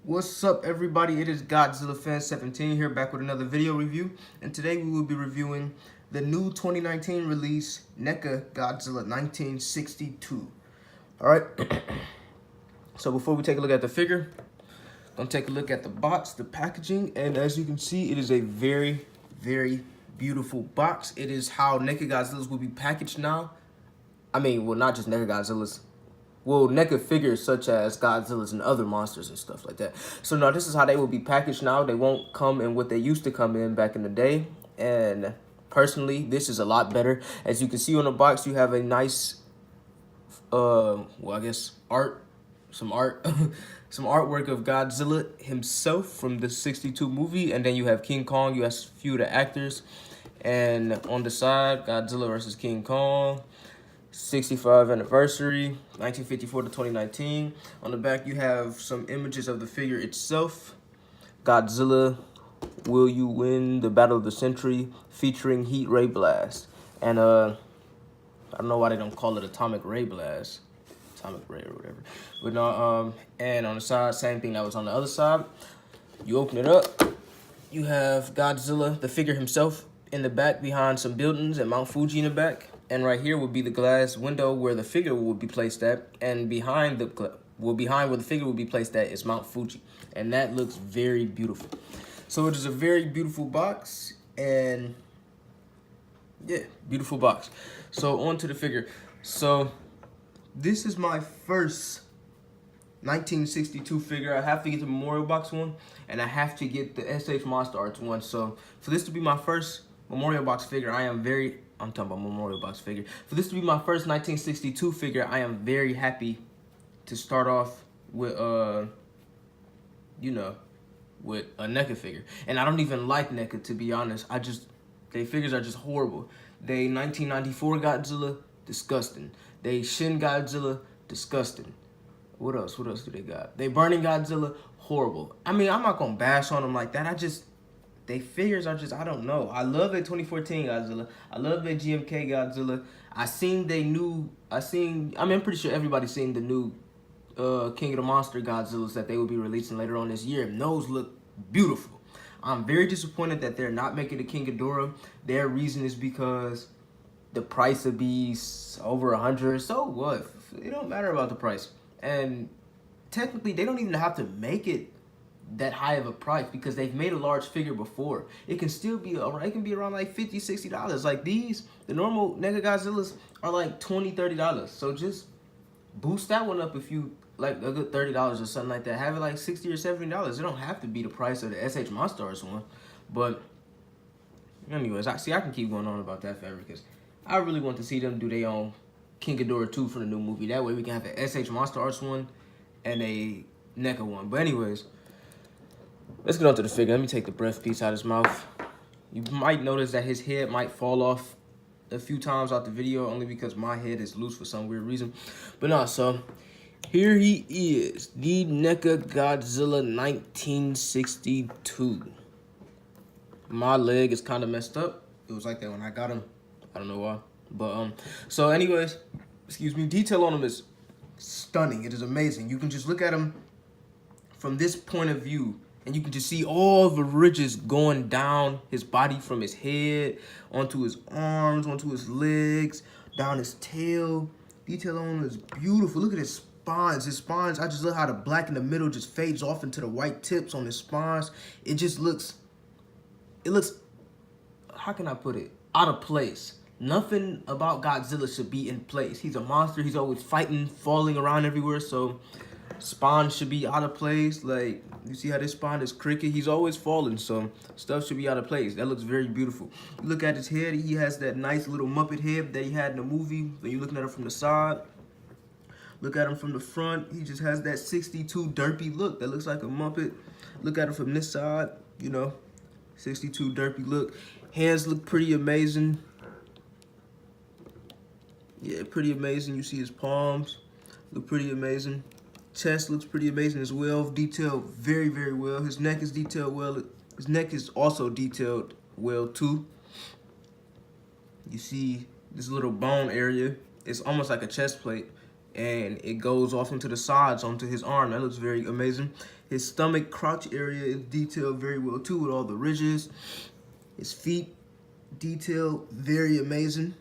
What's up, everybody? It is Godzilla Fan 17 here, back with another video review. And today we will be reviewing the new 2019 release, Neca Godzilla 1962. Alright, so before we take a look at the figure, gonna take a look at the box, the packaging, and as you can see, it is a very, very beautiful box. It is how Neca Godzillas will be packaged now. I mean, well, not just Neca Godzillas. Well, Neca figures such as Godzillas and other monsters and stuff like that. So now this is how they will be packaged now. They won't come in what they used to come in back in the day. And personally, this is a lot better. As you can see on the box, you have a nice, well, I guess some artwork of Godzilla himself from the 62 movie. And then you have King Kong. You have a few of the actors. And on the side, Godzilla versus King Kong. 65th anniversary, 1954 to 2019. On the back, you have some images of the figure itself. Godzilla, Will You Win the Battle of the Century, featuring Heat Ray Blast. And I don't know why they don't call it Atomic Ray Blast. Atomic Ray or whatever. But no, and on the side, same thing that was on the other side. You open it up, you have Godzilla, the figure himself, in the back behind some buildings and Mount Fuji in the back. And right here would be the glass window where the figure would be placed at. And behind where the figure would be placed at is Mount Fuji. And that looks very beautiful. So it is a very beautiful box. And yeah, beautiful box. So on to the figure. So this is my first 1962 figure. I have to get the Memorial Box one. And I have to get the SH Monster Arts one. So for this to be my first Memorial Box figure, I'm talking about Memorial Box figure. For this to be my first 1962 figure, I am very happy to start off with, with a NECA figure. And I don't even like NECA, to be honest. They figures are just horrible. They 1994 Godzilla, disgusting. They Shin Godzilla, disgusting. What else? What else do they got? They Burning Godzilla, horrible. I mean, I'm not going to bash on them like that. They figures are just, I don't know. I love their 2014 Godzilla. I love their GMK Godzilla. I'm pretty sure everybody's seen the new King of the Monster Godzillas that they will be releasing later on this year. And those look beautiful. I'm very disappointed that they're not making the King Ghidorah. Their reason is because the price would be over 100. So what? It don't matter about the price. And technically, they don't even have to make it that high of a price because they've made a large figure before. It can still be around, it can be around like $50, $60. Like these, the normal NECA Godzillas are like $20, $30. So just boost that one up if you like a good $30 or something like that. Have it like $60 or $70. It don't have to be the price of the SH Monster Arts one. But anyways, I can keep going on about that forever because I really want to see them do their own King Ghidorah 2 for the new movie. That way we can have an SH Monster Arts one and a NECA one. But anyways, let's get on to the figure. Let me take the breath piece out of his mouth. You might notice that his head might fall off a few times out the video only because my head is loose for some weird reason. But no, so here he is, the NECA Godzilla 1962. My leg is kind of messed up. It was like that when I got him. I don't know why. But so anyways, excuse me, detail on him is stunning. It is amazing. You can just look at him from this point of view and you can just see all the ridges going down his body from his head, onto his arms, onto his legs, down his tail. Detail on him is beautiful. Look at his spines. His spines, I just love how the black in the middle just fades off into the white tips on his spines. It looks, how can I put it? Out of place. Nothing about Godzilla should be in place. He's a monster. He's always fighting, falling around everywhere. So spine should be out of place. Like, you see how this spine is crooked? He's always falling, so stuff should be out of place. That looks very beautiful. You look at his head, he has that nice little Muppet head that he had in the movie. When you're looking at him from the side, look at him from the front, he just has that 62 derpy look that looks like a Muppet. Look at him from this side, 62 derpy look. Hands look pretty amazing. Yeah, pretty amazing. You see his palms look pretty amazing. Chest looks pretty amazing as well. Detailed very, very well. His neck is detailed well. His neck is also detailed well too. You see this little bone area. It's almost like a chest plate. and it goes off into the sides onto his arm. That looks very amazing. His stomach crotch area is detailed very well too, with all the ridges. His feet detailed very amazing.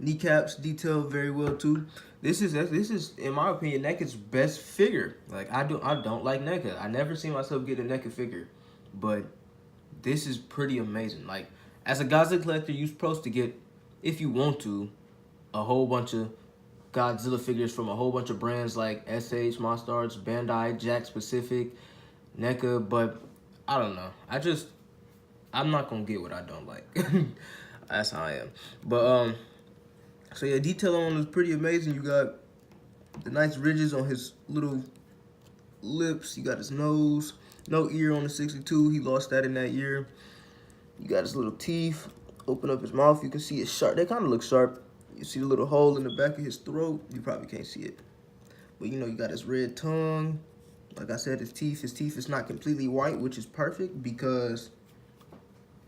Kneecaps detailed very well too. This is in my opinion Neca's best figure. Like I don't like Neca. I never seen myself get a Neca figure, but this is pretty amazing. Like as a Godzilla collector, you're supposed to get, if you want to, a whole bunch of Godzilla figures from a whole bunch of brands like SH, Monster Arts, Bandai, Jakks Pacific, Neca, but I don't know. I'm not gonna get what I don't like. That's how I am. But so yeah, detail on him is pretty amazing. You got the nice ridges on his little lips. You got his nose. No ear on the 62. He lost that in that year. You got his little teeth. Open up his mouth. You can see it's sharp. They kind of look sharp. You see the little hole in the back of his throat. You probably can't see it. But you know, you got his red tongue. Like I said, his teeth is not completely white, which is perfect because,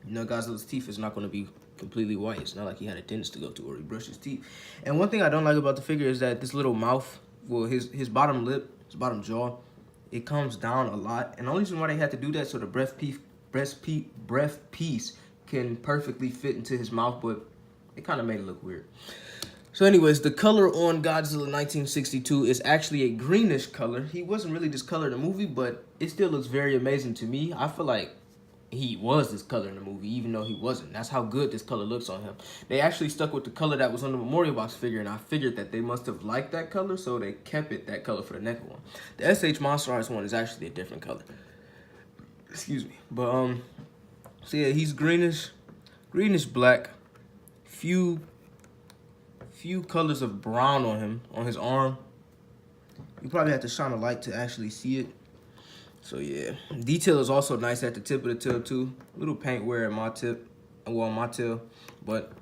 you know, Godzilla's teeth is not going to be completely white. It's not like he had a dentist to go to or he brushed his teeth. And one thing I don't like about the figure is that this little mouth, well, his bottom lip, his bottom jaw, it comes down a lot. And the only reason why they had to do that so the breath piece can perfectly fit into his mouth, but it kind of made it look weird. So anyways, the color on Godzilla 1962 is actually a greenish color. He wasn't really this color in the movie, but it still looks very amazing to me. I feel like he was this color in the movie, even though he wasn't. That's how good this color looks on him. They actually stuck with the color that was on the Memorial Box figure, and I figured that they must have liked that color, so they kept it that color for the Neca one. The SH Monster Arts one is actually a different color. Excuse me. But, so yeah, he's greenish black. Few colors of brown on him, on his arm. You probably have to shine a light to actually see it. So yeah, detail is also nice at the tip of the tail too. Little paint wear at my tip, well, on my tail, but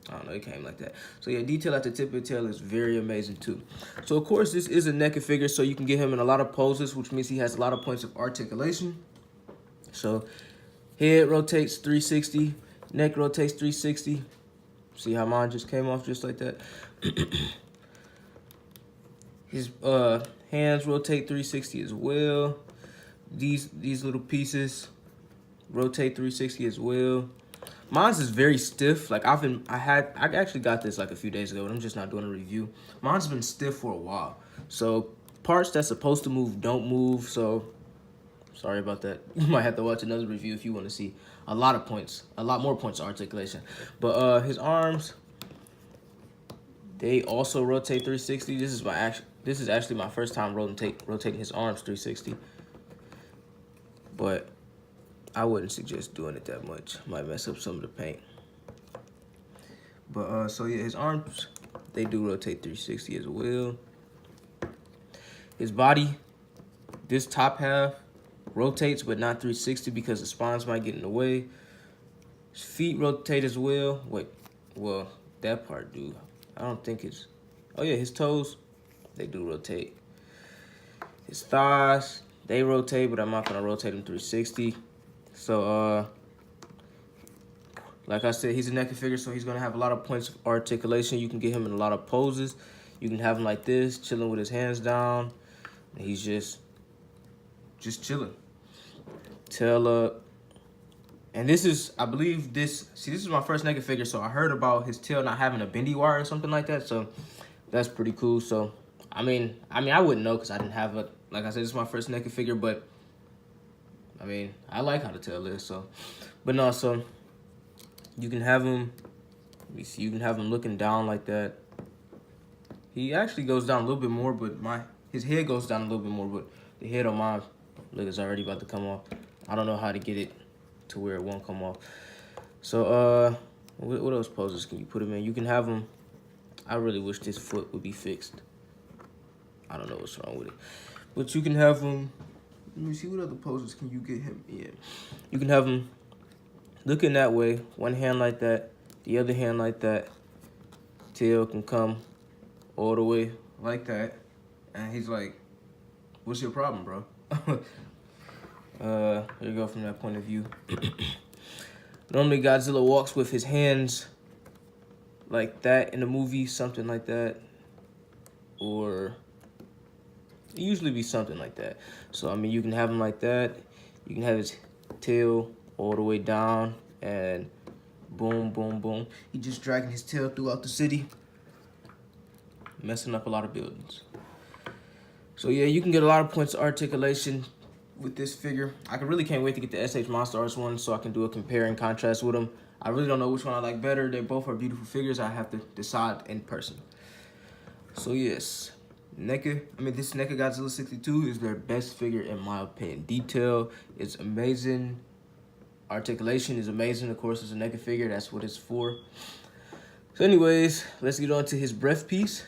I don't know, it came like that. So yeah, detail at the tip of the tail is very amazing too. So of course, this is a Neca figure, so you can get him in a lot of poses, which means he has a lot of points of articulation. So head rotates 360, neck rotates 360. See how mine just came off just like that? His hands rotate 360 as well. These little pieces rotate 360 as well. Mine's is very stiff. Like I actually got this like a few days ago, and I'm just not doing a review. Mine's been stiff for a while. So parts that's supposed to move don't move. So sorry about that. You might have to watch another review if you want to see a lot more points of articulation. But his arms, they also rotate 360. This is actually my first time rotating his arms 360. But I wouldn't suggest doing it that much. Might mess up some of the paint. But so yeah, his arms, they do rotate 360 as well. His body, this top half rotates but not 360 because the spines might get in the way. His feet rotate as well. Wait, well, that part do. I don't think it's, oh yeah, his toes, they do rotate. His thighs, they rotate, but I'm not gonna rotate them 360. So, like I said, he's a Neca figure, so he's gonna have a lot of points of articulation. You can get him in a lot of poses. You can have him like this, chilling with his hands down. And he's just chilling. Tail up. And this is, I believe this is my first Neca figure, so I heard about his tail not having a bendy wire or something like that, so that's pretty cool. So, I mean, I wouldn't know because I didn't have a, like I said, this is my first Neca figure, but, I mean, I like how the tail is, so. But no, so, you can have him, let me see, you can have him looking down like that. He actually goes down a little bit more, but his head goes down a little bit more, but the head on mine, look, it's already about to come off. I don't know how to get it to where it won't come off. So, what else poses can you put him in? You can have him, I really wish this foot would be fixed. I don't know what's wrong with it. But you can have him, let me see, what other poses can you get him in? You can have him looking that way, one hand like that, the other hand like that. Tail can come all the way like that. And he's like, what's your problem, bro? There you go from that point of view. Normally Godzilla walks with his hands like that in the movie, something like that. or it usually be something like that. So I mean, you can have him like that. You can have his tail all the way down, and boom, boom, boom. He just dragging his tail throughout the city, messing up a lot of buildings. So yeah, you can get a lot of points of articulation with this figure. I really can't wait to get the SH Monster Arts one so I can do a compare and contrast with them. I really don't know which one I like better. They both are beautiful figures. I have to decide in person. So yes, this NECA Godzilla 62 is their best figure in my opinion. Detail is amazing. Articulation is amazing. Of course, it's a NECA figure. That's what it's for. So anyways, let's get on to his breath piece.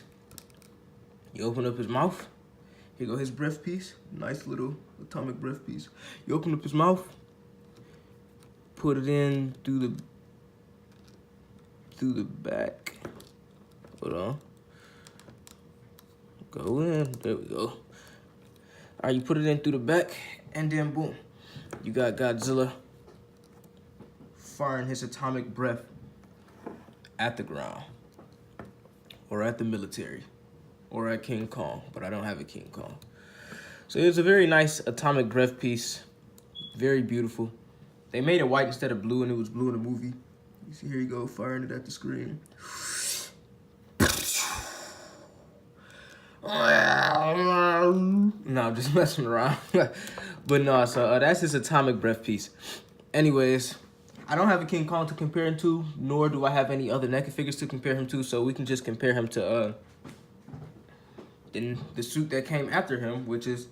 You open up his mouth. Here go his breath piece. Nice little atomic breath piece. You open up his mouth. Put it in through the back. Hold on. Go in. There we go. All right, you put it in through the back, and then boom, you got Godzilla firing his atomic breath at the ground, or at the military, or at King Kong, but I don't have a King Kong. So it's a very nice atomic breath piece, very beautiful. They made it white instead of blue, and it was blue in the movie. You see, here you go, firing it at the screen. No, I'm just messing around. But no, so that's his atomic breath piece. Anyways, I don't have a King Kong to compare him to, nor do I have any other NECA figures to compare him to, so we can just compare him to in the suit that came after him, which is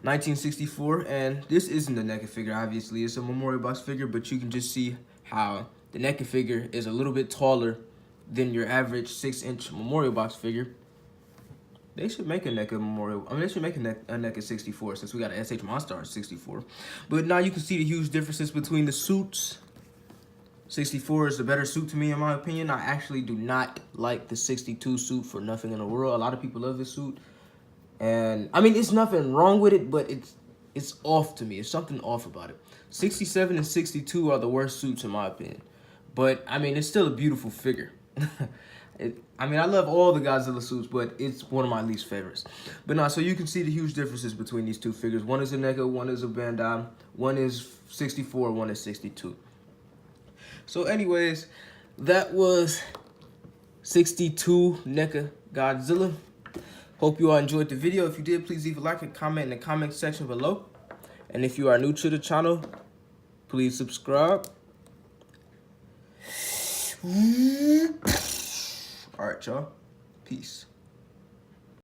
1964. And this isn't a NECA figure, obviously. It's a memorial box figure, but you can just see how the NECA figure is a little bit taller than your average 6-inch memorial box figure. They should make a NECA memorial. I mean, they should make a NECA 64 since we got an SH Monster Arts 64. But now you can see the huge differences between the suits. 64 is the better suit to me, in my opinion. I actually do not like the 62 suit for nothing in the world. A lot of people love this suit. And, I mean, it's nothing wrong with it, but it's off to me. It's something off about it. 67 and 62 are the worst suits, in my opinion. But, I mean, it's still a beautiful figure. I mean, I love all the Godzilla suits, but it's one of my least favorites. But no, so you can see the huge differences between these two figures. One is a NECA, one is a Bandai, one is 64, one is 62. So anyways, that was 62 NECA Godzilla. Hope you all enjoyed the video. If you did, please leave a like and comment in the comment section below. And if you are new to the channel, please subscribe. All right, y'all. Peace.